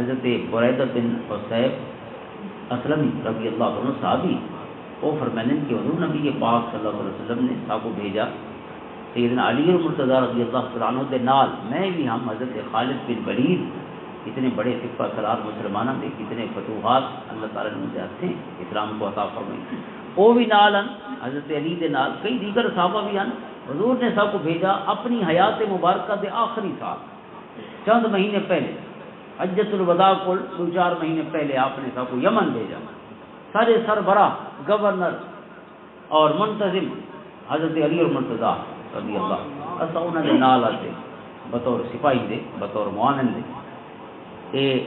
حضرت بریدہ بن حصیب اسلمی رضی اللہ عنہ صحابی وہ فرمانے کہ حضور نبی پاک صلی اللہ علیہ وسلم نے صاحب کو بھیجا سیدنا علی المرتضیٰ رضی اللہ تعالیٰ عنہ دے نال میں بھی ہم حضرت خالد بن ولید کتنے بڑے فقہ سالار مسلمانوں کے کتنے فتوحات اللہ تعالیٰ نے مجھے ہتھیں اسلام کو عطا فرمائی وہ بھی نال حضرت علی دے نال کئی دیگر صحابہ بھی ہیں حضور نے سب کو بھیجا اپنی حیات مبارکہ دے آخری سال چند مہینے پہلے حجۃ الوداع کو 2-4 مہینے پہلے آپ نے سب کو یمن بھیجا سارے سربراہ گورنر اور منتظم حضرت علی المرتضیٰ رضی اللہ اسا انہوں نے نال آتے بطور سپاہی دے بطور معاون دے یہ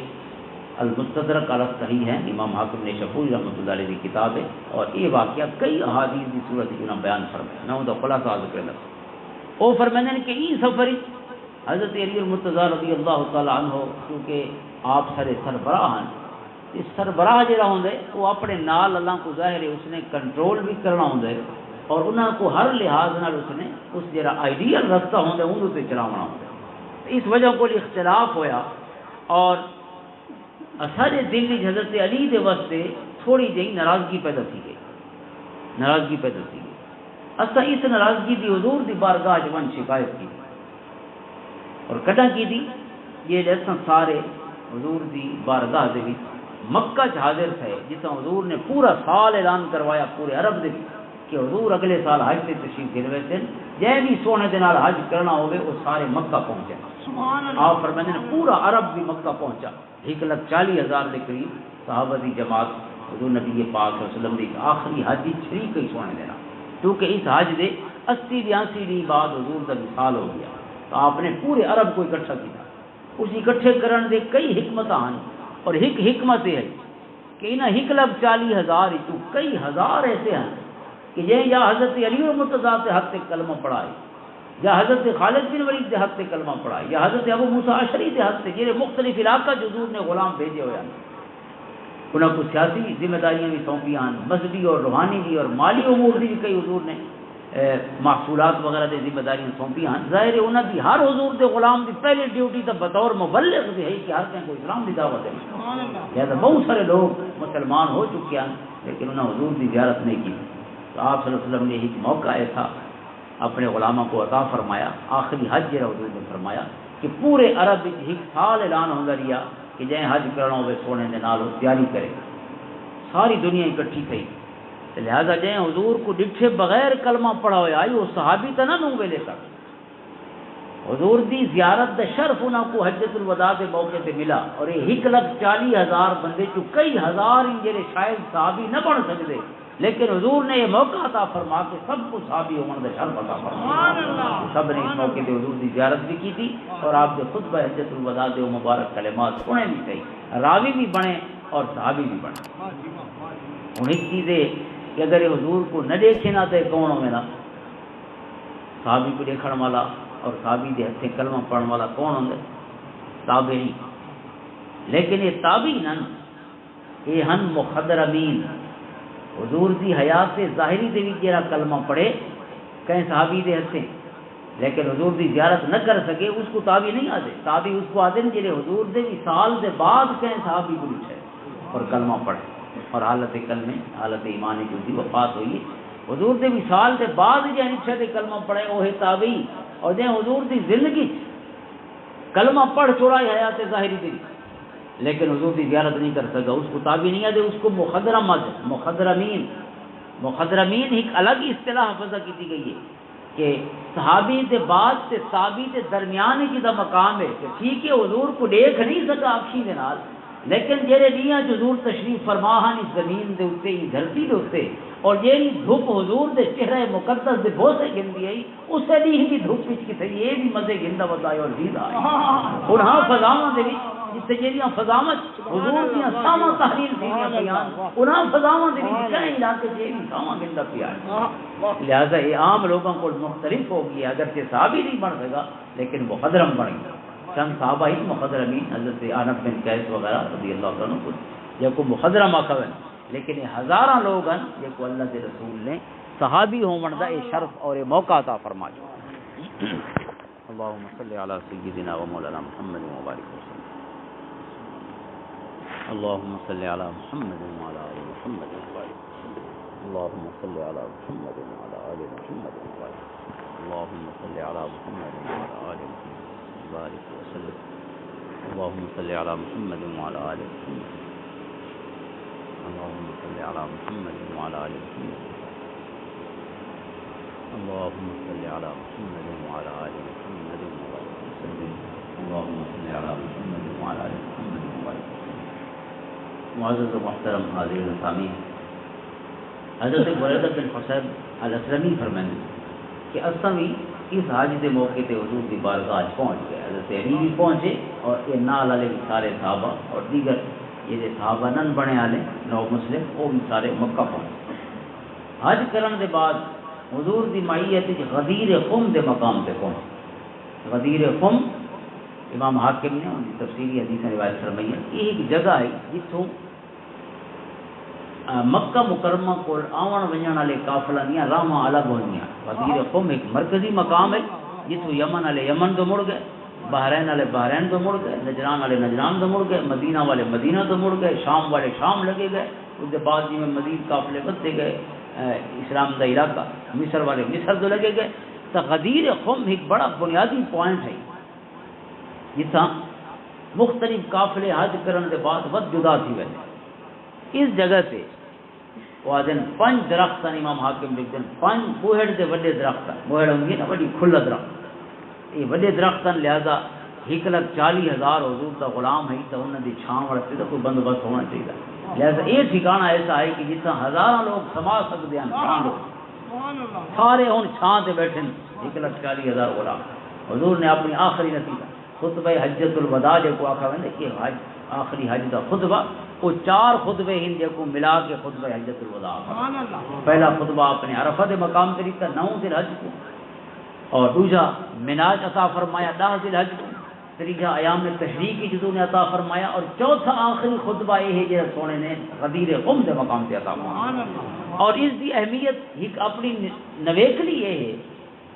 المستدرک علی الصحیح ہے امام حاکم نے شفوی رحمۃ اللہ علیہ کی کتاب ہے اور یہ واقعہ کئی احادیث کی صورت انہوں بیان فرمایا میں ان کا خلاصہ ذکر لگا وہ فرمانے کہ یہ سفری حضرت علی المرتضیٰ رضی اللہ تعالیٰ عنہ کیونکہ آپ سارے سربراہ ہیں اس سربراہ جڑا ہوں وہ اپنے نال اللہ کو ظاہر ہے اس نے کنٹرول بھی کرنا ہوں اور انہوں کو ہر لحاظ نال اس نے اس جڑا آئیڈیل رستہ ہوں ان سے چلاونا ہوں اس وجہ کو اختلاف ہویا اور سارے دل میں حضرت علی دے واسطے تھوڑی جہی ناراضگی پیدا تھی گئی اسا اس ناراضگی دی حضور دی بارگاہ جوان شکایت کی اور کٹا کی دی یہ جیسا سارے حضور دی بارگاہ دے بھی مکہ حاضر تھے جس حضور نے پورا سال اعلان کروایا پورے عرب دے کہ حضور اگلے سال حج سے تشریف گھروے تھے جے بھی سونے دے نال حج کرنا ہوئے وہ سارے مکہ پہنچے آپ فرماتے ہیں پورا عرب بھی مکہ پہنچا 1,40,000 کے قریب صحابہ دی جماعت حضور نبی پاک صلی اللہ علیہ وسلم دی آخری حج شریک ہی سونے دینا کیونکہ اس حج دے 80-82 دن بعد حضور کا وصال ہو گیا تو آپ نے پورے عرب کو اکٹھا کیا اس اکٹھے کرن دے کئی حکمت ہیں اور ایک حکمت ہے کہ انہیں 1,40,000 تو کئی ہزار ایسے ہیں کہ یہ یا حضرت علی المرتضیٰ سے حد تک کلمہ پڑھائے یا حضرت خالد بن ولید سے حد تک کلمہ پڑھائے یا حضرت ابو موسیٰ اشعری سے حد تک یہ مختلف علاقہ جو حضور نے غلام بھیجے ہوئے ہیں انہوں کو سیاسی ذمہ داریاں بھی سونپی ہیں مذہبی اور روحانی بھی اور مالی امور بھی کئی حضور نے محصولات وغیرہ دے ذمہ داریاں سونپی ہیں ظاہر انہوں کی ہر حضور دے غلام کی پہلی ڈیوٹی تو بطور مبلغ بھی ہے کہ ہر کہیں کو اسلام کی دعوت ہے لہٰذا بہت سارے لوگ مسلمان ہو چکے ہیں لیکن انہوں نے حضور کی زیارت نہیں کی تو آپ صلی اللہ علیہ وسلم نے ایک موقع ایسا اپنے غلاموں کو عطا فرمایا آخری حج جہاں حضور نے فرمایا کہ پورے عرب ایک سال اعلان ہوتا رہا کہ جائیں حج کرنا ہوئے سونے دے نال تیاری کرے ساری دنیا اکٹھی تھی لہذا جائیں حضور کو ڈٹھے بغیر کلمہ پڑھا ہوا آئی وہ صحابی تو نہ نوں ویلے تک حضور دی زیارت دا شرف انہوں کو حجۃ الوداع کے موقع سے ملا اور یہ 1,40,000 بندے چو کئی ہزار انجرے شاید صحابی نہ بن سکتے لیکن حضور نے یہ موقع عطا فرما کے سب کو صحابی ہونے کا شرف عطا فرما سب نے اس موقع پہ حضور کی زیارت بھی کی تھی اور آپ کے خطبہ حجۃ الوداع دے مبارک کلمات سنے بھی صحیح راوی بھی بنے اور صحابی بھی بنے ہوں ایک چیز ہے کہ اگر یہ حضور کو نہ دیکھے نہ تو کون ہو میرا صحابی کو دیکھنے والا اور صحابی دے ہتھے کلمہ پڑھنے والا کون ہوں گے تابعی لیکن یہ تابعی نہ یہ ہن مخضرمین حضور دی حیات سے ظاہری دے بھی جیرا کلمہ پڑھے کہیں صحابی دے ہتھے لیکن حضور دی زیارت نہ کر سکے اس کو تابعی نہیں آتے تابعی اس کو آتے ہیں جنہیں حضور دے بھی سال دے بعد کہیں صحابی کو لکھے اور کلمہ پڑھے اور حالت کلمے حالت ایمانی جو دی وفات ہوئی حضور دے بھی سال دے بعد جہاں لکھے دے کلمہ پڑھے وہ ہے تابعی اور جہاں حضور دی زندگی کلمہ پڑھ چھوڑائی حیات ظاہری دی لیکن حضور کی زیارت نہیں کر سکا اس کو تابعی نہیں آتے اس کو مخضرم مخضرمین ایک الگ اصطلاح حفظہ کی گئی ہے کہ صحابی دے بعد سے تابعی دے درمیان کی دا مقام ہے کہ ٹھیک ہے حضور کو دیکھ نہیں سکا اکھی دے نال لیکن جہے دیاں حضور تشریف فرما ہن اس زمین دے اوتے اس دھرتی دے اوتے اور جیڑی دھوپ حضور دے چہرے مقدس دے بوسے گندی آئی اس دی بھی دھوپ وچ کتے یہ بھی مزے گندا ودا اور دیدا اور ہاں فضاواں دے وچ جتھے جہاں فضامت حضور دیا ساواں تحریر دیاں پیان انہاں فضاواں دے وچ کئی علاقے جے بھی ساواں گندا پیا لہذا یہ عام لوگوں کو مختلف ہو گیا اگر کہ صحابی نہیں بن سکا لیکن مخضرم بن گیا چند صحابہ ہی مخضرمین حضرت انس بن قیس وغیرہ رضی اللہ عنہ کو یہ کو مخضرم آکھن لیکن یہ ہزاراں لوگ ہیں یہ کو اللہ کے رسول نے صحابی ہون دا یہ شرف اور یہ موقع عطا فرمایا اللهم صل علی سیدنا و مولانا محمد و بارک وسلم اللهم صل على محمد وعلى آل محمد وبارك وسلم. اللهم صل على محمد وعلى آل محمد وبارك. اللهم صل على محمد وعلى آل محمد وبارك وسلم. اللهم صل على محمد وعلى آل محمد. اللهم صل على محمد وعلى آل محمد. اللهم صل على محمد وعلى آل محمد وبارك وسلم. اللهم صل على محمد وعلى آل محمد وبارك وسلم. معزز و محترم حاضرین و سامعین، حضرت بریدہ بن حصیب الاسلمی فرمائیں کہ اصل بھی اس حج کے موقع تے حضور کی بارگاہ پہنچ گئے. حضرت علی بھی پہنچے اور یہ نال والے بھی سارے صحابہ اور دیگر یہ صحابہ نن بنے والے نو مسلم وہ بھی سارے مکہ پہنچے. حج کرن دے بعد حضور دی معیت غدیر خم دے مقام تے پہنچے. غدیر خم امام حاکم نے ان کی تفصیلی حدیث روایت فرمائی ہے. یہ ایک جگہ ہے جتوں مکہ مکرمہ کو آون ونجن والے قافلہ دیا راہاں الگ ہوئیاں. غدیر خم ایک مرکزی مقام ہے جتوں یمن والے یمن تو مڑ گئے، بحرین والے بحرین تو مڑ گئے، نجران والے نجران تو مڑ گئے، مدینہ والے مدینہ تو مڑ گئے، شام والے شام لگے گئے. اس کے بعد جی میں مزید قافلے بنتے گئے اسلام کا علاقہ، مصر والے مصر تو لگے گئے. تو غدیر خم ایک بڑا بنیادی پوائنٹ ہے جتنا مختلف قافلے حج کرنے کے بعد ود جدا تھی ویسے. اس جگہ سے وہ دن 5 درخت امام حاکم لکھتے ہیں 5 بوہڑ کے وڈے درخت. بوہڑ ہوں گی نا بڑی کھلا درخت، یہ وڈے درخت لہذا 1,40,000 حضور کا غلام ہے تو انہوں کی چھاں واسطے تو کوئی بندوبست ہونا چاہیے. لہذا یہ ٹھکانہ ایسا ہے کہ جتنا ہزاروں لوگ سما سکتے ہیں چھاں لوگ سارے ہوں چھاں سے بیٹھے 1,40,000 غلام. حضور نے اپنی آخری نصیحت خطبہ حجت الوداع جو کو آخر ہے کہ حج آخری حج کا خطبہ وہ 4 خطبے ہیں جو کو ملا کے خطبہ حجت الوداع. پہلا خطبہ اپنے عرفہ دے مقام طریقہ 9 ذی الحج کو، اور دوسرا مناج عطا فرمایا 10 ذی الحج کو، تیسرا ایام تشریق کی جدوں نے عطا فرمایا، اور چوتھا آخری خطبہ یہ ہے جو سونے نے غدیر قم دے مقام سے عطا فرمایا. اور اس دی اہمیت ایک اپنی نویکلی یہ ہے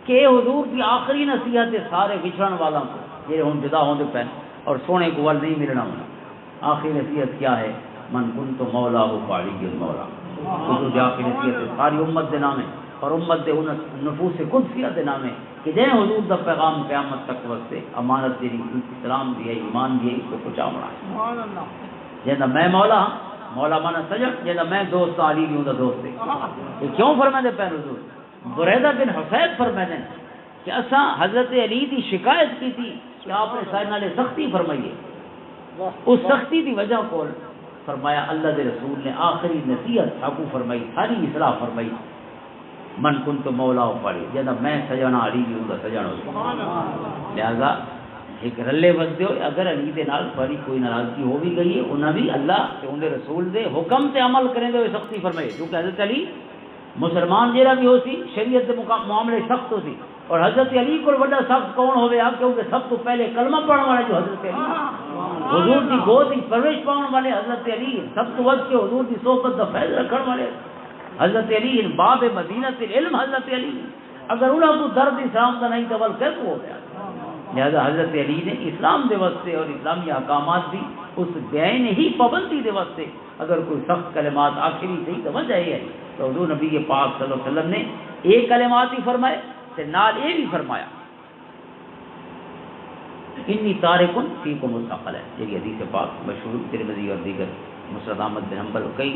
کہ حضور کی آخری نصیحت سارے وچھڑن والوں کو یہ ہوں جدا ہوندے پہن اور سونے کو ول نہیں ملنا ہونا. آخری نصیحت کیا ہے؟ من کنت مولا ہو فعلی المولا. حضور کی آخری نصیحت ساری امت دے نام ہے اور امت دے نفوس قدسیہ دے نام ہے کہ جے حضور دا پیغام قیامت تک واسطے امانت دی اسلام دی ایمان دی اس کو پہنچاونا ہے. جے میں مولا ہاں، مولا مانا سجن، جے میں دوست علی دی دا دوست ہے. یہ کیوں فرماتے پہ حضور؟ بریدہ بن حصیب فرماتے ہیں کہ اساں حضرت علی دی شکایت کی تھی کہ آپ نے سارے نالے سختی فرمائیے. اس سختی دی وجہ کو فرمایا اللہ دے رسول نے آخری نصیحت حقو فرمائی، ساری اصلاح فرمائی. من کنت مولا ہو پڑی جدا میں سجانا علی ہوں گا سجانا. لہذا ایک رلے بس دیو اگر علی دے نال پڑی کوئی ناراضگی ہو بھی گئی ہے انہاں بھی اللہ تے ان دے رسول دے حکم تے عمل کریں دے سختی فرمائی. کیونکہ حضرت علی مسلمان جیڑا بھی ہو سی شریعت دے معاملے سخت ہو سی، اور حضرت علی کو بڑا سخت کون ہوئے آپ کیونکہ سب تو پہلے کلمہ پڑھنے والے جو حضرت علی حضور کی گود کی پرورش پانے والے حضرت علی سب تو وقت کے حضور کی صحبت کا فیض رکھنے والے حضرت علی باب مدینہ علم حضرت علی اگر انہوں کو درد اسلام کا نہیں تو کر ہو گیا. لہذا حضرت علی نے اسلام دے واسطے اور اسلامی احکامات بھی اس بین ہی پابندی دے واسطے اگر کوئی سخت کلمات آخری صحیح تو وجہ ہے تو حضور نبی پاک صلی اللہ علیہ وسلم نے ایک کلمات ہی فرمائے تے نال یہ بھی فرمایا انی تارکن فیکم مستقل ہے. یہ حدیث پاک مشہور ترمذی اور دیگر مسند احمد بن حنبل کئی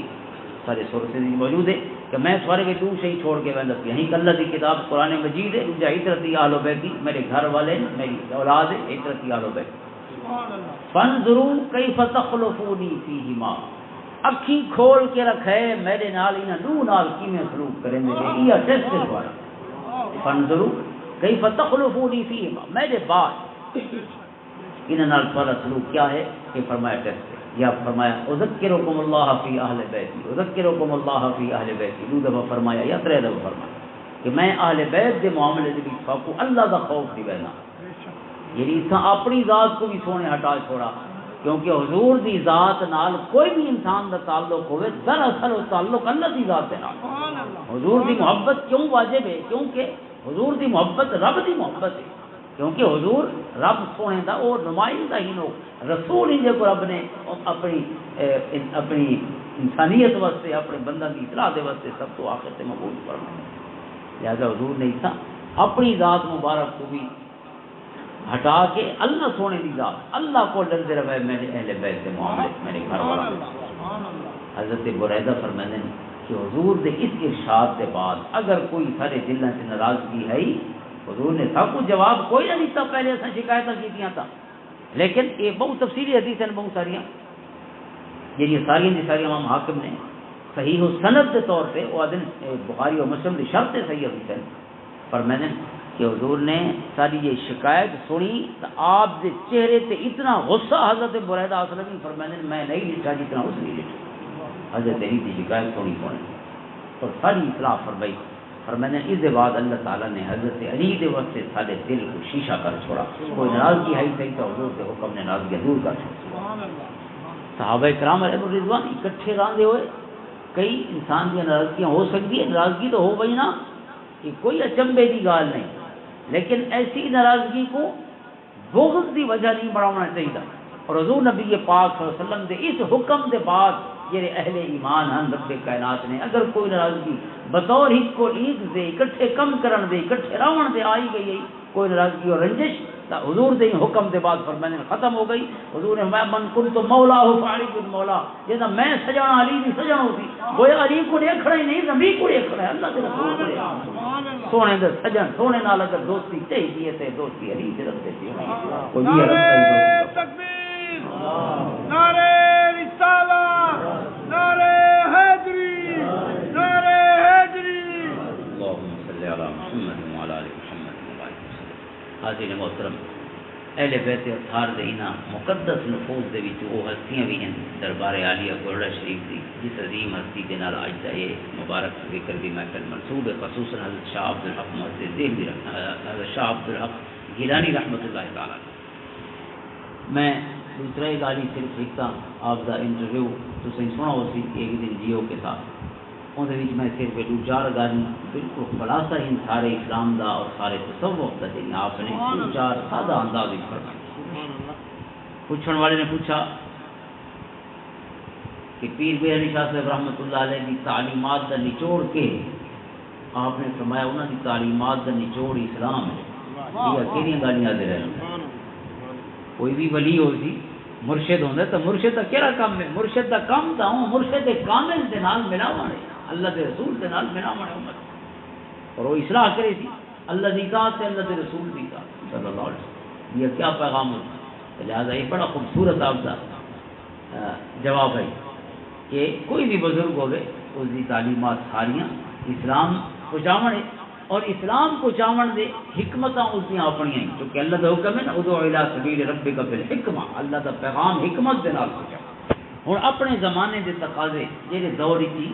سارے سورسز موجود ہے کہ میں سارے کے دور سے ہی چھوڑ کے ویندا یہیں اللہ کی کتاب قرآن مجید ہے جو عطرتی اہل بیت میرے گھر والے میری اولاد ہے عطرتی اہل بیت. فانظروا کیف تخلفونی فیہما اکھی کھول کے رکھے میرے نال انہاں دو نال کیویں سلوک کریں گے یہ ٹیسٹ ہوا. فانظروا کیف تخلفونی فیہما میرے بعد انہاں نال تھوڑا سلوک کیا ہے کہ فرمایا ٹیسٹ یا فرمایا اذکرکم اللہ فی اہل بیتی اذکرکم اللہ فی اہل بیتی. 2 دفعہ فرمایا یا 3 دفعہ فرمایا کہ میں اہل بیت دے معاملے دے وچ کو اللہ دا خوف دی بہنا یعنی اساں اپنی ذات کو بھی سونے ہٹا چھوڑا کیونکہ حضور دی ذات نال کوئی بھی انسان دا تعلق ہوئے دراصل وہ تعلق اللہ دی ذات دے نال. حضور دی محبت کیوں واجب ہے؟ کیونکہ حضور دی محبت رب دی محبت ہے کیونکہ حضور رب سونے دا اور نمائندہ ہی نو رسول ہی جو رب نے اپنی انسانیت واسطے اپنے بندہ کی اصلاح دے واسطے سب تو آخر سے مقبول فرمایا. لہذا حضور نے اس اپنی ذات مبارک کو بھی ہٹا کے اللہ سونے کی ذات اللہ کو ڈرتے رہے میرے اہل بیت سے معاملے میرے گھر والا. حضرت بریدہ فرماتے ہیں کہ حضور دے اس ارشاد کے بعد اگر کوئی سارے دلوں سے ناراضگی ہے حضور نے سب کو جواب کوئی نہ دیتا. پہلے ایسا شکایتیں کی تھا لیکن یہ بہت تفصیلی حدیث ہیں بہت ساریاں جی ساری امام حاکم نے صحیح و سند کے طور پہ وہ دن بخاری اور مسلم کی شرط صحیح حدیث ہے. پر میں نے کہ حضور نے ساری یہ شکایت سنی تو آپ کے چہرے تے اتنا غصہ حضرت بریدہ اسلمی فرمانے میں نہیں لکھا جتنا اس نے لکھا. حضرت علی کی شکایت سنی اور ساری اصلاح فرمائی. فرمانے اس کے بعد اللہ تعالیٰ نے حضرت علی کے واسطے سارے دل کو شیشہ کر چھوڑا. کوئی ناراضگی ہے صحیح تو حضور کے حکم نے ناراضگی دور کر چھوڑا. صحابہ کرام علیہ الرضوان اکٹھے راندے ہوئے. کئی انسان کی ناراضگیاں ہو سکتی ہے, ناراضگی تو ہو گئی نا, یہ کوئی اچنبے کی گال نہیں, لیکن ایسی ناراضگی کو بغض کی وجہ نہیں بڑھانا چاہیے. اور حضور نبی پاک صلی اللہ علیہ وسلم دے اس حکم دے بعد جڑے اہل ایمان ہیں رب کائنات نے اگر کوئی ناراضگی بطور ایک کو عید دے اکٹھے کم کرن دے اکٹھے راون دے آئی گئی کوئی ناراضگی اور رنجش تو حضور دے حکم دے بعد فرمانے ختم ہو گئی. حضور نے فرمایا من کنت مولا ہو فعلی بن مولا, جیسا میں سجانا علی بھی سجانا ہوتی گویا علی کو دیکھنا ہی نہیں زمین کو دیکھنا ہے اللہ کے رسول کو سونے دے سجن سونے نال اگر دوستی چاہیے تے دوستی علی سے رکھتے تھی. نعرہ تکبیر, نعرہ رسالت, نعرہ حیدری, نعرہ حیدری. اللہم صلی علی محمد وعلی آل محمد وبارک وسلم. حاضرین محترم, اہل بیت اطہار دے انہاں مقدس نفوذ دے وچ وہ ہستیاں بھی ہیں دربار عالیہ گولڑا شریف دی جس عظیم ہستی کے نال اج دا یہ مبارک ذکر دی محفل منسوب ہے, خصوصاً حضرت شاہ عبد الحق محدث دہلوی حضرت شاہ عبد الحق گیلانی رحمۃ اللہ تعالیٰ. میں دوسرا ہی گاڑی صرف لکھتا آپ کا انٹرویو تو سنا ہو سی ایک دن جیو کے ساتھ اندر میں صرف دو چار گاڑی بالکل خلاصہ ہی سارے اسلام دا اور سارے تصوف کا جی آپ نے دو چار سادہ انداز فرمایا. پوچھنے والے نے پوچھا کہ پیر بے علی شاہ صاحب رحمۃ اللہ علیہ کی تعلیمات کا نچوڑ کے آپ نے فرمایا انہوں کی تعلیمات کا نچوڑ اسلام ہے. یہ کہڑی گاڑیاں دے رہے ہیں؟ کوئی بھی ولی ہو سی مرشد ہوتا تو مرشد کا کہڑا کام ہے؟ مرشد کا کام تھا ہوں مرشد کامل کے نال ملاوان ہے, اللہ کے رسول کے نال ملاوان ہے امت, اور وہ اصلاح کرے سی اللہ کی ذات سے اللہ کے رسول کی ذات صلی اللہ علیہ وسلم. یہ کیا پیغام ہوتا؟ لہٰذا یہ بڑا خوبصورت آپ کا جواب ہے کہ کوئی بھی بزرگ ہوئے اس کی تعلیمات ساریاں اسلام کو چاون ہے, اور اسلام کو چاون دے حکمتاں اس دیا اپنی ہیں کیونکہ اللہ کا حکم ہے نا ادعو الی سبیل ربک بالحکمہ, اللہ کا پیغام حکمت دے نال پہنچا. ہوں اپنے زمانے دے تقاضے جہے دور کی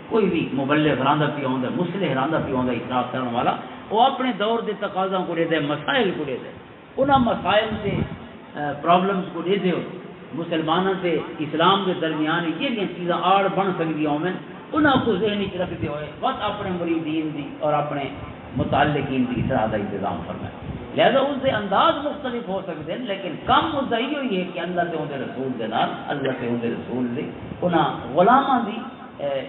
کوئی بھی مبلغ راندا پیا ہوندا مصلح راندا پیا ہوندا اصلاح کرنے والا وہ اپنے دور دے تقاضوں کو دے دے مسائل کو دے دے انہاں مسائل سے پرابلمس کو دے دے مسلمانوں سے اسلام کے درمیان یہ چیزاں آڑ بن سکتی ہوں انہاں کو ذہنی چ رکھتے ہوئے بس اپنے مریدین دی اور اپنے متعلقین کی اصلاح کا انتظام فرمائے. لہذا اس کے انداز مختلف ہو سکتے ہیں لیکن کم مدعا یہ ہے کہ اللہ سے اندر رسول کے نال اللہ سے اندر رسول دے انہاں غلاماں دی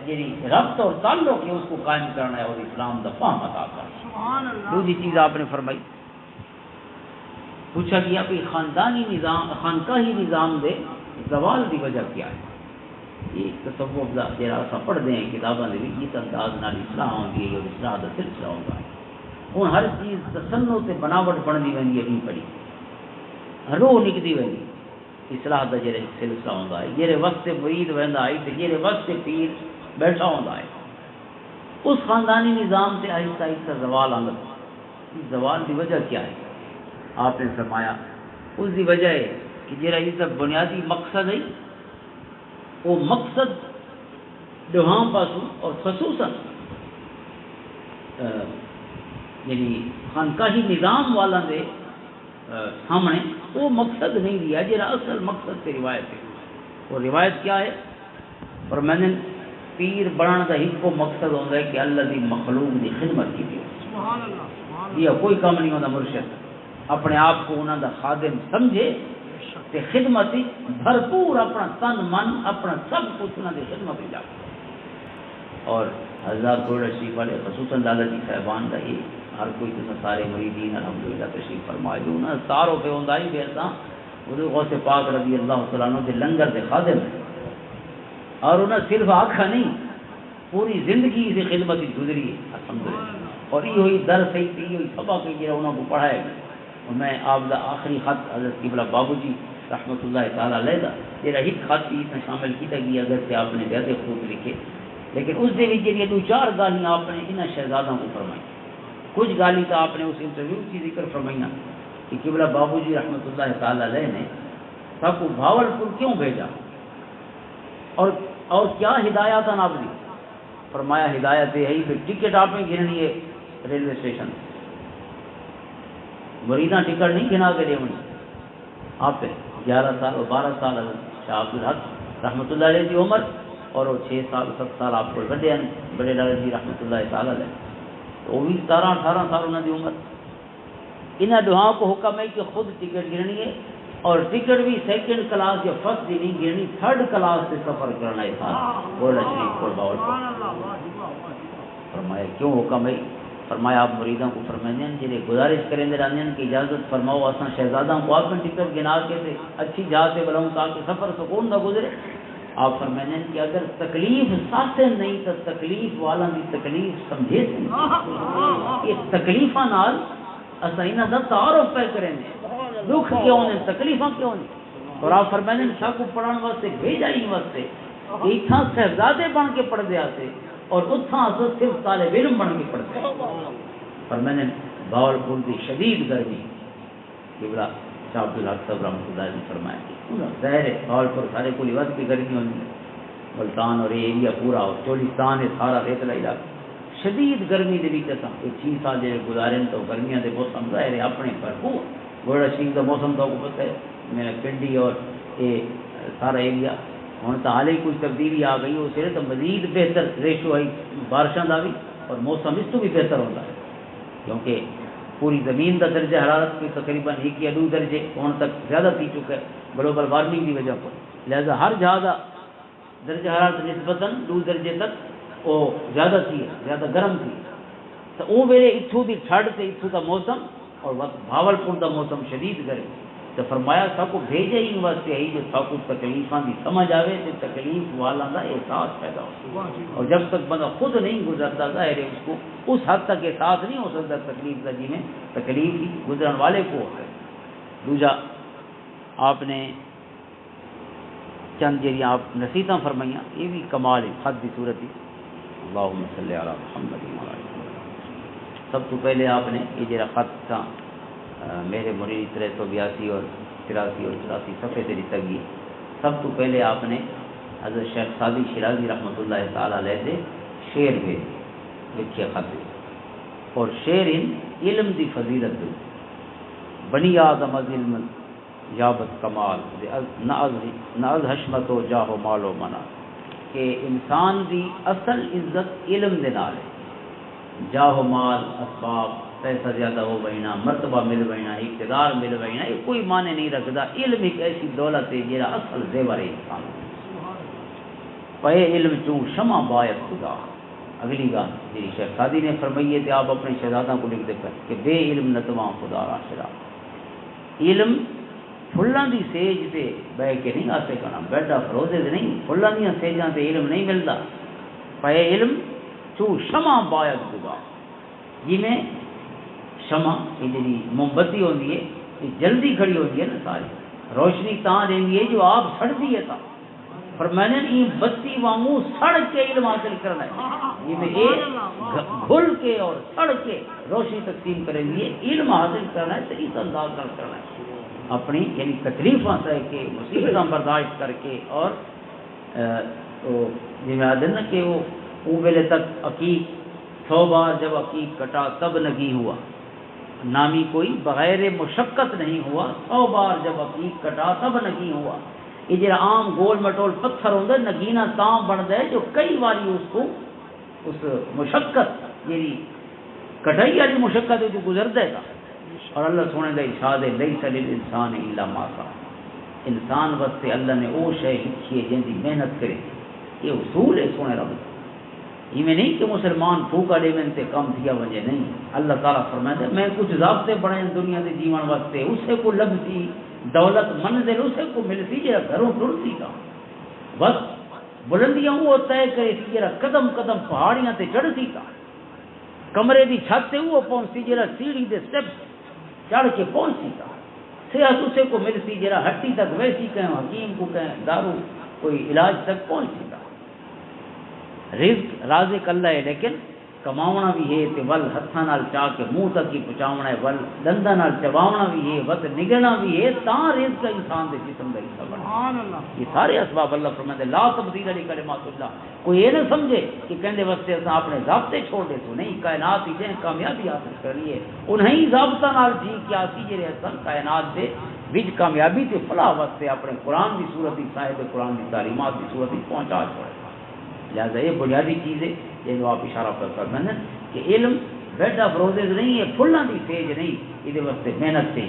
جی ربط اور تعلق ہے اس کو قائم کرنا ہے اور اسلام کا فہم عطا کرنا. دوسری چیز آپ نے فرمائی پوچھا گیا کہ خاندانی نظام خانقاہی نظام دے زوال کی وجہ کیا ہے؟ یہ تصوف کا جہاں پڑھتے ہیں کتابوں کے اس انداز نال اصلاح ہوتی ہے اور اصلاح کا سلسلہ ہوتا ہے. ہوں ہر چیز تسنو سے بناوٹ بنتی وی ہے نہیں پڑھی روح نکتی وی اصلاح کا جہاں سلسلہ ہوتا ہے جہے وقت مرید وہدا ہے تو جہے وقت پیر بیٹھا ہوتا ہے اس خاندانی نظام سے آہستہ آہستہ زوال آتا ہے. زوال کی وجہ کیا ہے؟ آپ نے فرمایا اس کی وجہ ہے کہ جہاں یہ سب بنیادی مقصد ہے وہ مقصد دوہاں پاسوں اور خصوصاً یعنی خانقاہی نظام والا دے سامنے وہ مقصد نہیں دیا جہاں اصل مقصد سے روایت ہے. وہ روایت کیا ہے؟ اور میں نے پیر بننے کا ایک مقصد ہوتا ہے کہ اللہ کی مخلوق کی خدمت کی یہ کوئی کام نہیں ہوتا. مرشد اپنے آپ کو انہوں کا خادم سمجھے تے خدمت بھرپور اپنا تن من اپنا سب کچھ انہوں نے خدمت جا اور ہزار کروڑ شریف والے خصوصاً دادا جی صاحبان کا یہ ہر کوئی تو سارے مریدین الحمدللہ تشریف فرمائے جو انہوں نے ساروں پہ ہوندہ ہی بیلتا وہ غوث پاک رضی اللہ تعالیٰ عنہ دے لنگر دے خادم اور انہیں صرف آنکھا نہیں پوری زندگی سے خدمت گزری ہے الحمدللہ اور یہ ہوئی در صحیح تھی یہ ہوئی سبق کہ انہوں کو پڑھائے اور میں آپ دا آخری خط حضرت قبلہ بابو جی رحمۃ اللہ تعالیٰ علیہ دا یہ رہی خط بھی اس میں شامل کی تھی اگر سے آپ نے زیادہ خوب لکھے لیکن اس دن یہ دو چار گالیاں آپ نے انہیں شہزادوں کو فرمائی کچھ گالی تو آپ نے اس انٹرویو کی ذکر فرمائیاں کہ قبلہ بابو جی رحمۃ اللہ تعالیٰ علیہ نے سب کو بھاولپور کیوں بھیجا اور کیا ہدایات آپ دی فرمایا ہدایت ہے ہی پھر ٹکٹ آپ نے گھننی ہے ریلوے اسٹیشن مریداں ٹکٹ نہیں گھنا کے دے آپ پہ 11 سال اور 12 سال شاہ عبد الحق رحمۃ اللہ علیہ کی عمر اور وہ 6 سال 7 سال آپ کو بڑے بڑے ڈالا جی رحمۃ اللہ تعالیٰ علیہ تو وہ بھی 17 18 سال انہوں کی عمر انہیں دعاؤں کو حکم ہے کہ خود ٹکٹ گرنی ہے اور ٹکٹ بھی سیکنڈ کلاس یا فرسٹ دی نہیں گرنی تھرڈ کلاس سے سفر کرنا ہے گولڈا شریف اور باول فرمایا کیوں حکم ہے فرمایا آپ مریدوں کو فرمائیں جنہیں گزارش کریں دے رہے ہیں کہ اجازت فرماؤ اصلا شہزادہ کو آپ نے ٹکٹ گنا کے سے اچھی جہاز سے بلاؤں تاکہ سفر سکون نہ گزرے آپ فرمائیں کہ اگر تکلیف ساتھ نہیں تو تکلیف والا بھی تکلیف سمجھے یہ تکلیفاں نال اصلا انہاں دا تعارف پہ کریں دکھ کیوں نے تکلیفاں کیوں نہیں اور آپ فرمائیں شاہ کو پڑھان واسطے بھیجا ہی واسطے اتھاں شہزادے بن کے پڑھ دیا سے اور اتھاں صرف طالب علم بن کے پڑھتے پر میں نے باولپور کی شدید گرمی قبلہ شاہ عبد الحق صاحب رحمۃ اللہ علیہ نے فرمایا ظاہر ہے باولپور سارے کو لباس کی گرمی ہوئی ملتان اور یہ ایریا پورا اور چولستان ہے سارا ریتلا علاقہ شدید گرمی دے بھی چاہتا یہ 6 سال جو گزارے تو گرمیاں دے موسم ظاہر ہے اپنے بھرپور گوڑا شریف کا موسم تو کو پتہ ہے میرا پنڈی اور یہ سارا ایریا ہوں تو حال ہی کچھ تبدیلی آ گئی اس تو مزید بہتر ریشو آئی بارشوں کا بھی اور موسم اس تو بھی بہتر ہوتا ہے کیونکہ پوری زمین کا درجہ حرارت بھی تقریباً 1 یا 2 درجے ہوں تک زیادہ تھی چکا ہے گلوبل وارمنگ کی وجہ پر لہذا ہر جہاں درجہ حرارت نسبتاً 2 درجے تک وہ زیادہ تھی زیادہ گرم تھی تو وہ ویلے اتوں کی ٹھنڈ سے اتوں کا موسم اور بھاولپور کا موسم شدید گرم تو فرمایا سب کو بھیجے ہی واسطے ہے جو سب کو تکلیفاں کی سمجھ آئے تو تکلیف والا کا احساس پیدا ہو اور جب تک بندہ خود نہیں گزرتا ظاہر ہے اس کو اس حد تک احساس نہیں ہو سکتا تکلیف کا جی میں تکلیف ہی گزرن والے کو ہے دوجا آپ نے چند جی آپ نصیحتیں فرمائیاں یہ بھی کمال ہے خط کی صورت ہی اللہم صلی علی محمد سب تو پہلے آپ نے یہ جرا خط تھا میرے مرید 382 اور 83 اور 84 صفحے سے لکھا گئی سب تو پہلے آپ نے حضرت شیخ سعدی شیرازی رحمۃ اللہ تعالیٰ علیہ سے شعر بھی لکھے خط اور شعر علم دی فضیلت دو بنی آدم از علم یابت کمال نہ از حشمت و جاہ و مال و منا کہ انسان دی اصل عزت علم دے نال ہے جاہ و مال اسباب پیسہ زیادہ ہو بہنا مرتبہ مل بہنا اقتدار مل بہنا یہ کوئی معنی نہیں رکھتا علم ایک ایسی دولت ہے جیرا اصل زیور ہے انسان پے علم چوں شمع باید خدا اگلی گال جی شیخ سعدی نے فرمائی ہے کہ آپ اپنے شہزادہ کو لکھ دے کر کہ بے علم نتواں خدا را شرا علم پھلاں دی سیج تے بہ کے نہیں آسے کرنا بیٹا فروزے نہیں پھلاں دیاں سیجاں تے علم نہیں ملتا پے علم چوں شمع باید خدا جی میں شمع یہ جی موم بتی ہوتی ہے یہ جلدی کھڑی ہوتی ہے نا ساری روشنی تاں دینی ہے جو آپ سڑتی ہے تا پر میں نے یہ بتی وانگو سڑ کے علم حاصل کرنا ہے یہ میں یہ گھل کے اور سڑ کے روشنی تقسیم کریں گے علم حاصل کرنا ہے طریقہ انداز کرنا ہے اپنی یعنی تکلیفاں سہ کے مصیبتیں برداشت کر کے اور جی آدھے نا کہ وہ ویلے تک عقیق 100 بار جب عقیق کٹا تب نگی ہوا نامی کوئی بغیر مشقت نہیں ہوا 100 بار جب عقیق کٹا تب نگی ہوا یہ جرا عام گول مٹول پتھر ہوتا ہے نگینا تاں بنتا ہے جو کئی باری اس کو اس مشقت یعنی کٹائی والی مشقت جو گزرتا ہے اور اللہ سونے کا ارشاد ہے لیس للانسان الا ما سعى انسان واسطے اللہ نے وہ شے لکھی ہے جن کی محنت کرے. یہ اصول ہے سونے رب کا. یہ نہیں کہ مسلمان پھوکا ڈے میں تے کم تھیا وجے نہیں. اللہ تعالیٰ فرماتے میں کچھ ضابطے بڑھائیں دنیا کے جیون واسطے اسے کو لبسی دولت منزل اسے کو ملتی جرا گھروں ٹرتی کا بس بلندیاں وہ طے کرے سی جرا قدم قدم پہاڑیاں تے چڑھتی کا کمرے دی چھت تے وہ پہنچتی جرا سیڑھی دے سٹیپس چڑھ کے پہنچتی کا صحت اسے کو ملتی جرا ہٹی تک ویسی کہیں حکیم کو کہیں دارو کوئی علاج تک پہنچتی کا. رزق رازق اللہ ہے لیکن کماونا بھی ہے تے ول ہتھاں نال چا کے منہ تک ہی پہنچاونا ہے ول دنداں نال چباونا بھی ہے وت نگلنا بھی ہے تا رزق انسان دے جسم دا حصہ بنے. سبحان اللہ. یہ سارے اسباب اللہ فرماتے لا تبدیل لکلمات اللہ. کوئی یہ نہ سمجھے کہ کہندے واسطے اساں اپنے ضابطے چھوڑ دے تو نہیں. کائنات ہی جے کامیابی حاصل کرنی ہے انہیں ضابطہ نال جی کیا سی جڑے اصل کائنات دے وچ کامیابی تے فلاح واسطے اپنے قرآن دی صورت دی صاحب قرآن دی تعلیمات دی صورت دی پہنچا چھوڑے. لہٰذا یہ بنیادی چیز ہے جو آپ اشارہ کر میں نے کہ علم بیڈ آف روزز نہیں ہے پھلاں دی تیج نہیں یہ واسطے محنت سے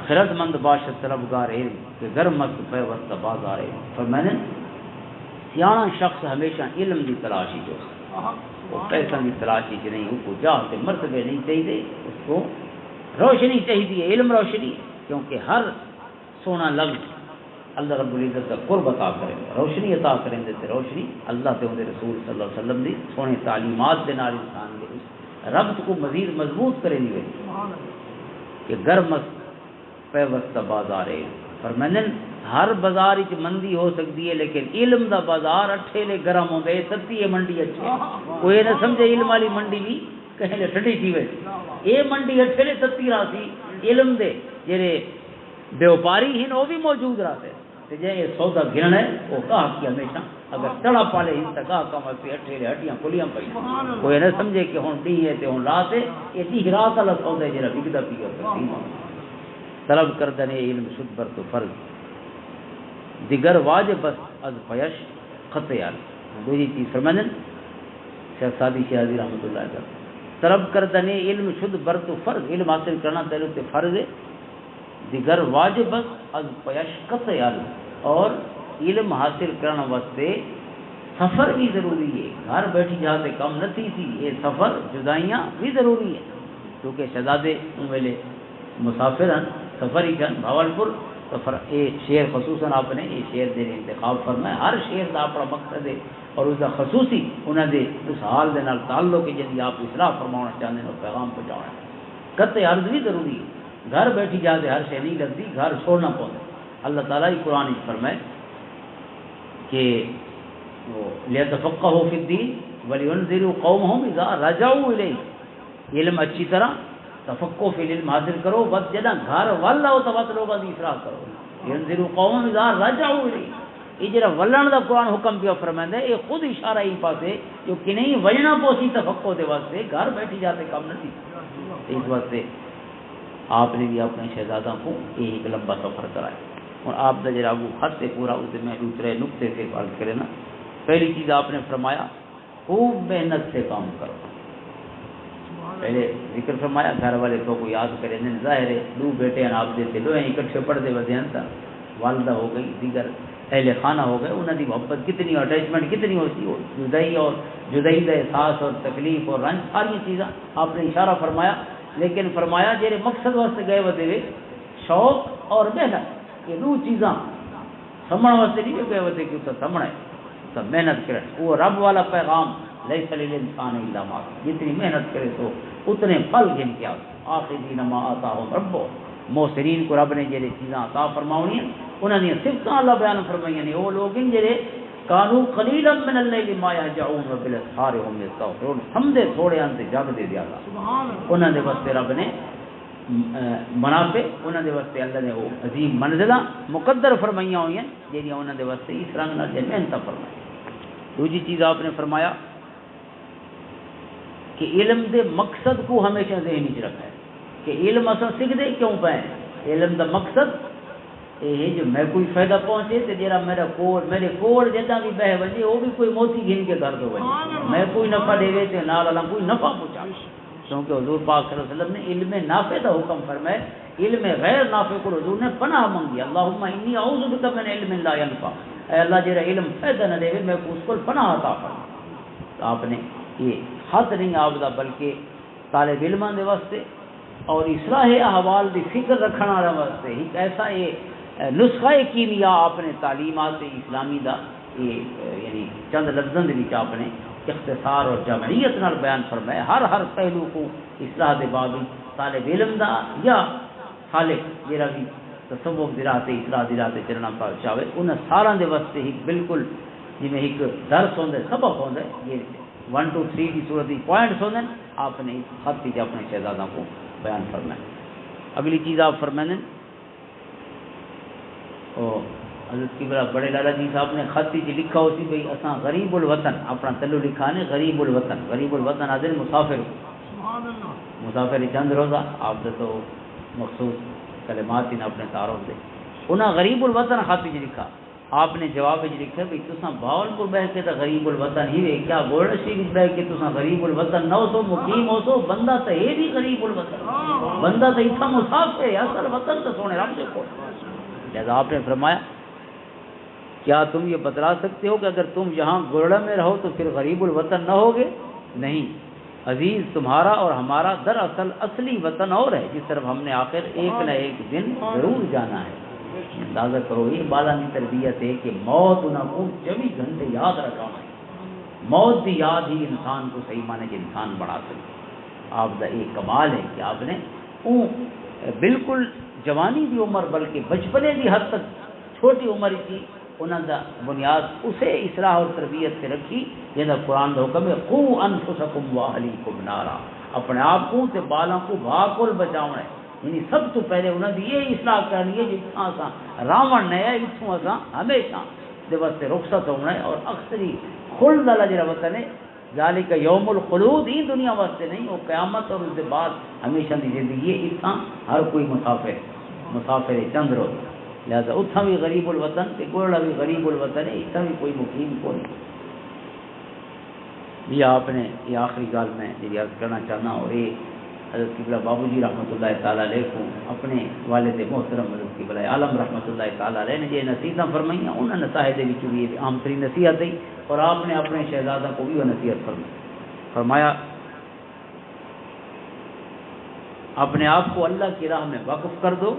خرد مند باشد طلبگار علم کہ گرم مست پہ وسط بازار علم. فرمانے سیاح شخص ہمیشہ علم دی تلاشی جو وہ پیسہ دی تلاشی چ نہیں اس کو جاہ کے مرتبے نہیں چاہیے اس کو روشنی چاہیے علم روشنی کیونکہ ہر سونا لفظ اللہ رب العزت کا قرب عطا کریں روشنی عطا کریں تے روشنی اللہ تے اندے رسول صلی اللہ علیہ وسلم دی سونے تعلیمات دے نال انسان دے اس ربط کو مزید مضبوط کرے نہیں ہوئی کہ گرم پیوست بازار ہے. فرمانے ہر بازار وچ مندی ہو سکتی ہے لیکن علم دا بازار اٹھے گرم ہوندے ستی ہے منڈی اچھے کوئی نہ سمجھے علم والی منڈی بھی کہیں لے ٹھڈی تھی وے اے منڈی اٹھے ستی راسی علم دے جڑے بیوپاری ہیں وہ بھی موجود رہتے ہیں جے یہ سودا گرنا ہے وہ کہا کہ ہمیشہ اگر چڑھا پالے ان تک کام پہ اٹھے ہڈیاں کھلیاں پئی کوئی نہ سمجھے کہ ہن ڈی ہے تے ہن رات ہے یہ ڈی رات والا سودا جڑا وکدا پی طلب کردن علم شد بر تو فرض دیگر واجب بس از پیش خطیار. دوسری چیز فرمانے شیخ سادی شہزادی رحمۃ اللہ علیہ طلب کردن علم شد بر تو فرض علم حاصل کرنا تیرے تے فرض ہے دیگر واجب از پیشکت یار اور علم حاصل کرنے واسطے سفر بھی ضروری ہے. گھر بیٹھی جاتے کم نہ تھی یہ سفر جدائیاں بھی ضروری ہے کیونکہ شہزادے ویلے مسافر ہیں سفر ہی کن بھاولپور سفر یہ شعر خصوصاً آپ نے یہ شعر دے انتخاب فرمایا. ہر شعر کا اپنا مقصد ہے اور اس کا خصوصی انہوں نے اس حال دے نال تعلق ہے جن آپ اصلاح فرمانا چاہتے ہیں اور پیغام پہنچانا ہے. قطع عرض بھی ضروری ہے. گھر بیٹھی جاتے ہر شے نہیں لگتی گھر چھوڑنا پڑتا. اللہ تعالیٰ ہی قرآن فرمائے کہ لیتفقہوا فی الدین ولینذروا قومہم اذا رجعوا الیہ. علم اچھی طرح تفقہ فی العلم حاصل کرو بس جدہ گھر والا ہو تو بس لوگوں کی اصلاح کرو. ینذروا قومہم اذا رجعوا الیہ یہ جڑا ولن دا قرآن حکم پیا فرمائندا ہے یہ خود اشارہ ہی پاسے جو کہ نہیں وجنا پوسی تفقہ دے واسطے گھر بیٹھی جاتے کام نہیں تھی. اس واسطے آپ نے بھی اپنے شہزادہ کو یہ ایک لمبا سفر کرائے اور آپ کا جرا وہ خط سے پورا اس میں دوسرے نقطے سے عرض کرے نا. پہلی چیز آپ نے فرمایا خوب محنت سے کام کرو. پہلے ذکر فرمایا گھر والے تو کو یاد کریں ظاہر ہے دو بیٹے ہیں آپ دیتے دو ہیں اکٹھے پڑھتے ودے ہیں تا والدہ ہو گئی دیگر اہل خانہ ہو گئے انہوں کی محبت کتنی اور اٹیچمنٹ کتنی ہوتی ہو جدائی اور جدائی کا احساس اور تکلیف اور رنج ساری چیزاں آپ نے اشارہ فرمایا. لیکن فرمایا جیرے مقصد واسطے گئے ودے وے شوق اور محنت یہ دو چیزاں سمجھ واسطے نہیں گئے ودے کہ اسے سمجھے تو محنت کرے. وہ رب والا پیغام لیس للانسان الا ما جتنی محنت کرے تو اتنے پھل گن کے آخذین ما آتاہم ربہ. محسنین کو رب نے جیرے چیزاں عطا فرماونی ہیں انہوں نے صفتاں اللہ بیان فرمائی ہیں وہ لوگ جیرے کانو قلیلا من اللیل ما یہجعون وبالاسحار هم یستغفرون سمجھے تھوڑے انتے جگ دے دیا انہوں نے واسطے رب نے منافع انہوں نے واسطے اللہ نے وہ عظیم منزلہ مقدر فرمائیاں ہوئی ہیں جنہیں انہوں نے واسطے اس رنگ نہ جے محنت فرمائی. دوسری چیز آپ نے فرمایا کہ علم دے مقصد کو ہمیشہ ذہنی چ رکھا ہے کہ علم اصل سیکھ دے کیوں پائیں. علم دا مقصد یہ جو میں کوئی فائدہ پہنچے تو جرا میرا کوڑ میرے کوڑ جدا بھی بہ وجے وہ بھی کوئی موتی گن کے کر دو وجے میں کوئی نفع دے تے نال اللہ کوئی نفع پہنچا کیونکہ حضور پاک صلی اللہ علیہ وسلم نے علم نافع دا حکم فرمائے علم غیر نافع کو حضور نے پناہ منگی، اللہم انی اعوذ بک من علم لا ینفع، اے اللہ جیرا علم فائدہ نہ دے میں اس کو پناہ عطا فرما۔ تو آپ نے یہ خط نہیں آپ دا بلکہ طالب علماں دے واسطے اور اصلاح احوال دی فکر رکھنا والے واسطے ایک ایسا یہ نسخہ کیمیا آپ نے تعلیمات اسلامی دا یہ یعنی چند لفظوں دے وچ آپ نے اختصار اور جمعیت نال بیان فرمایا، ہر پہلو کو اصلاح دے باب طالب علم دا یا خالق جڑا بھی تصوف دی راہ تے اصلاح دی راہ تے چلنا چاہے انہاں ساراں دے واسطے ہی بالکل جویں ایک درس ہوندا ہے، سبق ہوندا ہے، یہ 1 2 3 کی صورت دی پوائنٹس ہوندے ہیں، آپ نے اس خط وچ اپنے شہزادوں کو بیان فرمایا۔ اگلی چیز آپ فرمانے حضرت قبلہ بڑے لالا جی صاحب نے خط وچ لکھا ہو سی بھئی اساں غریب الوطن، اپنا تلو لکھا نے غریب الوطن آدھے مسافر، سبحان اللہ، مسافر چند روزہ آپ دے تو مخصوص کلمات ان اپنے تعارف دے انہاں غریب الوطن خط وچ لکھا، آپ نے جواب وچ لکھا بھئی تساں بہاولپور بیٹھ کے تو غریب الوطن ہی وے، کیا گولڈ شریف وچ بیٹھ کے تساں غریب الوطن نہ ہو سو مقیم ہو سو، بندہ تو ہے بھی غریب الوطن، بندہ تو اتنا مسافر ہے، اصل وطن تو سونے رب دے کول۔ لہذا آپ نے فرمایا کیا تم یہ بتلا سکتے ہو کہ اگر تم یہاں گورڑا میں رہو تو پھر غریب الوطن نہ ہوگے؟ نہیں، عزیز تمہارا اور ہمارا دراصل اصلی وطن اور ہے جس طرف ہم نے آخر ایک نہ ایک دن ضرور جانا ہے۔ اندازہ کرو یہ بالانی تربیت ہے کہ موت انہوں کو 24 گھنٹے یاد رکھانا ہے، موت کی یاد ہی انسان کو صحیح معنی کہ انسان بنا سکے۔ آپ کا ایک کمال ہے کہ آپ نے بالکل جوانی دی عمر بلکہ بچپنے دی حد تک چھوٹی عمر کی انہوں دا بنیاد اسے اصلاح اور تربیت سے رکھی جہاں قرآن کا حکم ہے قوا انفسکم واہلیکم نارا، اپنے آپ کو تے بالاں کو بھاگ کو بچاؤنا ہے، یعنی سب تو پہلے انہوں نے یہ اصلاح کرنی ہے جتنا اساں راون نے ہے اتوں اساں ہمیشہ دے واسطے رخصت ہونا ہے، اور اکثری خلد والا جڑا وطن ہے ذالک یوم الخلود ہی دنیا واسطے نہیں، وہ قیامت اور اس کے بعد ہمیشہ دی زندگی ہے، اتنا ہر کوئی مسافر ہے چند روز، لہذا اتنا بھی غریب الوطن تے گوڑا بھی غریب الوطن ہے، اتنا بھی کوئی مقیم کو نہیں۔ یہ آپ نے یہ آخری گال میں جی عرض کرنا چاہنا، اور یہ حضرت قبلہ بابو جی رحمۃ اللہ تعالیٰ علیہ کو اپنے والد محترم حضرت قبلہ عالم رحمۃ اللہ تعالیٰ علیہ نے یہ نصیحتیں فرمائیاں، انہوں نے نصائح دے وچ بھی عام ترین نصیحت ہے، اور آپ نے اپنے شہزادہ کو بھی وہ نصیحت فرمایا اپنے آپ کو اللہ کی راہ میں وقف کر دو،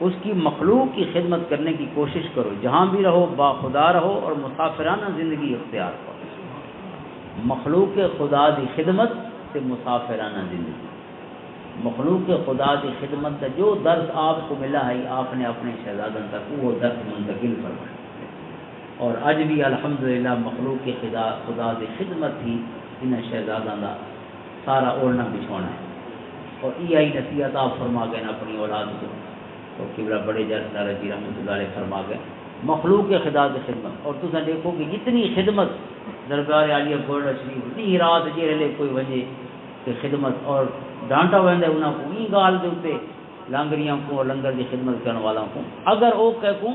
اس کی مخلوق کی خدمت کرنے کی کوشش کرو، جہاں بھی رہو باخدا رہو اور مسافرانہ زندگی اختیار کرو۔ مخلوق خدا دی خدمت سے مسافرانہ زندگی، مخلوق خدا دی خدمت کا جو درس آپ کو ملا ہے آپ نے اپنے شہزادوں تک وہ درس منتقل فرمایا، اور اج بھی الحمدللہ مخلوق خدا دی خدمت ہی ان شہزادوں کا سارا اوڑھنا بچھونا ہے، اور یہ نصیحت آپ فرما گئے اپنی اولاد کو، اور قبلہ بڑے جرس رضی رحمۃ اللہ علیہ فرما گئے مخلوق خدا کی خدمت، اور تم دیکھو کہ جتنی خدمت دربار عالیہ گولڈا شریف اتنی رات جہلے کوئی وجہ کہ خدمت اور ڈانٹا وہدے انہوں کو این گال دے اتنے لانگریاں کو اور لنگر کی خدمت کرنے والوں کو، اگر وہ کہوں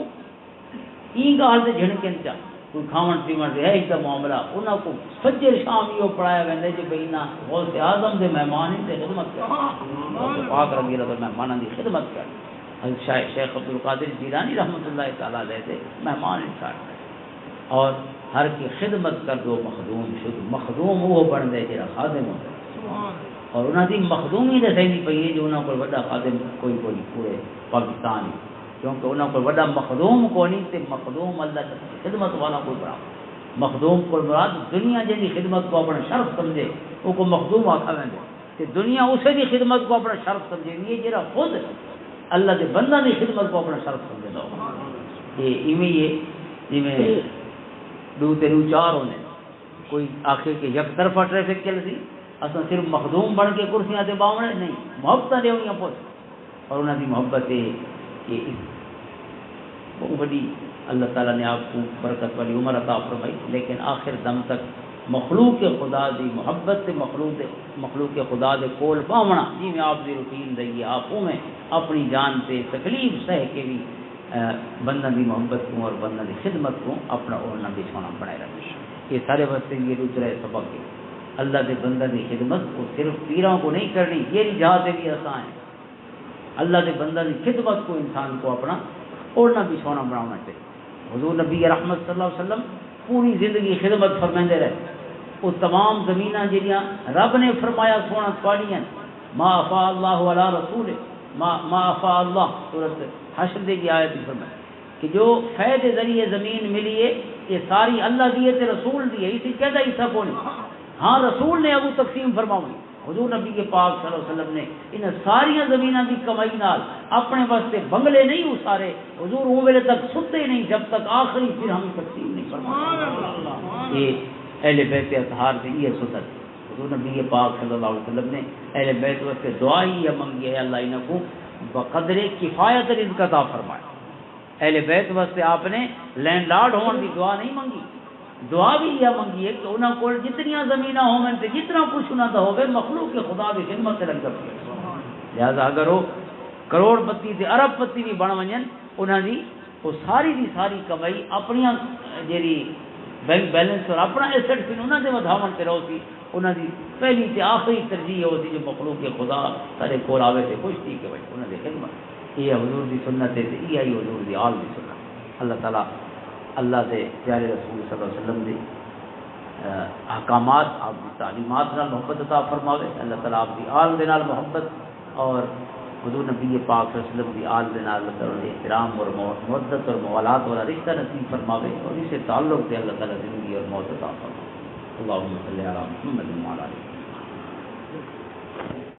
این گال دے جھنکن چا کوئی کھاون پیون ہے ایک دا معاملہ انہوں کو فجر شام یہ پڑھایا ویندے جو بھئی نہ غوث اعظم دے مہمان دے خدمت کر، غوث پاک رضی اللہ عنہ مہمانوں دی خدمت کر، شیخ عبد القادر جیلانی رحمۃ اللہ تعالیٰ علیہ سے مہمان انسان، اور ہر کی خدمت کر دو مخدوم شد، مخدوم وہ بن دے جڑا خادم ہوتا، اور انہوں دی مخدومی دے صحیح پئی ہے جو انہوں کو بڑا خادم کوئی پورے پاکستان، کیونکہ انہوں کو بڑا مخدوم کو نہیں تے مخدوم اللہ کی خدمت والا کوئی بڑا مخدوم کو مراد دنیا جی خدمت کو اپنا شرف سمجھے وہ کو مخدوم آکھا ویندے کہ دنیا اسے دی خدمت کو اپنا شرف سمجھے، یہ جڑا خود اللہ کے بندہ کی خدمت کو اپنا شرف سمجھے دو، یہ ایویں یہ جی دو تے دو چار ہونے، کوئی آخر کہ یک طرفہ ٹریفک چل سی اصلا صرف مخدوم بن کے کرسیاں تے باونے نہیں، محبت دیونیاں پوچھ، اور انہوں کی محبت ہے کہ بہت بڑی اللہ تعالیٰ نے آپ کو برکت والی عمر عطا فرمائی، لیکن آخر دم تک مخلوق خدا دی محبت سے مخلوق خدا دے کول پاونا جی میں آپ دی روٹین دئیے آپ میں اپنی جان سے تکلیف سہ کے بھی بندہ دی محبت کو اور بندہ دی خدمت کو اپنا اوڑھنا بچھونا بنائے رکھے، یہ سارے واسطے یہ دوسرے سبق ہے۔ اللہ کے بندہ کی خدمت وہ صرف پیروں کو نہیں کرنی، یہ جہاز بھی آسان ہے، اللہ کے بندہ کی خدمت کو انسان کو اپنا اوڑھنا بچھونا بنانا چاہیے۔ حضور نبی رحمت صلی اللہ علیہ وسلم پوری زندگی خدمت فرمائندے رہے، وہ تمام زمیناں جہاں رب نے فرمایا سونا تھوڑیاں، ما افاء اللہ علی رسول، ما افاء اللہ، سورۃ حشر دے کی آیت فرمائی کہ جو فیض کے ذریعے زمین ملی ہے یہ ساری اللہ دی ہے تے رسول دی ہے، اسی کہدا حصہ کو نہیں، ہاں رسول نے ابو تقسیم فرمائی۔ حضور نبی کے پاک صلی اللہ علیہ وسلم نے ان ساری زمینوں کی کمائی نال اپنے واسطے بنگلے نہیں اتارے، حضور وہ ویلے تک ستے نہیں جب تک آخری پھر ہم تقسیم نہیں فرمایا۔ یہ اہل بیت اطہار کی یہ سنت ہے۔ حضور نبی پاک صلی اللہ علیہ وسلم نے اہل بیت واسطے دعا ہی یہ منگی ہے اللہ انہوں کو بقدر کفایت رزق عطا فرمائے۔ اہل بیت واسطے آپ نے لینڈ لارڈ ہونے کی دعا نہیں منگی، دعا بھی یہ منگی ہے کہ انہوں کو جتنی زمینہ ہونے تے جتنا کچھ انہوں کا ہوگا مخلوق کے خدا کی خدمت سے لگ سکے، لہذا اگر وہ کروڑ پتی سے ارب پتی بھی بن ونجن انہوں کی وہ ساری دی ساری کمائی اپنی جیڑی بینک بیلنس اور اپنا ایسٹ پھر انہوں نے ودھاون تے رہو سی، انہوں کی پہلی تے آخری ترجیح ہوتی جو مخلوق کے خدا سارے کول آوے تے خوش تھی کہ بھائی انہوں نے خدمت، یہ حضور دی سنت ہے تے یہ ہی حضور دی آل دی سنت۔ اللہ تعالیٰ اللہ دے پیارے رسول صلی اللہ علیہ وسلم دی احکامات آپ کی تعلیمات نال محبت عطا فرماوے، اللہ تعالیٰ آپ کی آل دے نال محبت اور حضور نبی پاک صلی اللہ علیہ وسلم کی آل دے نال اللہ تعالیٰ احترام اور محبت اور موالات والا رشتہ نصیب فرماوے اور اس سے تعلق دے اللہ تعالیٰ زندگی اور موت عطا فرماوے۔ اللہم صلی علی محمد وعلی آلہ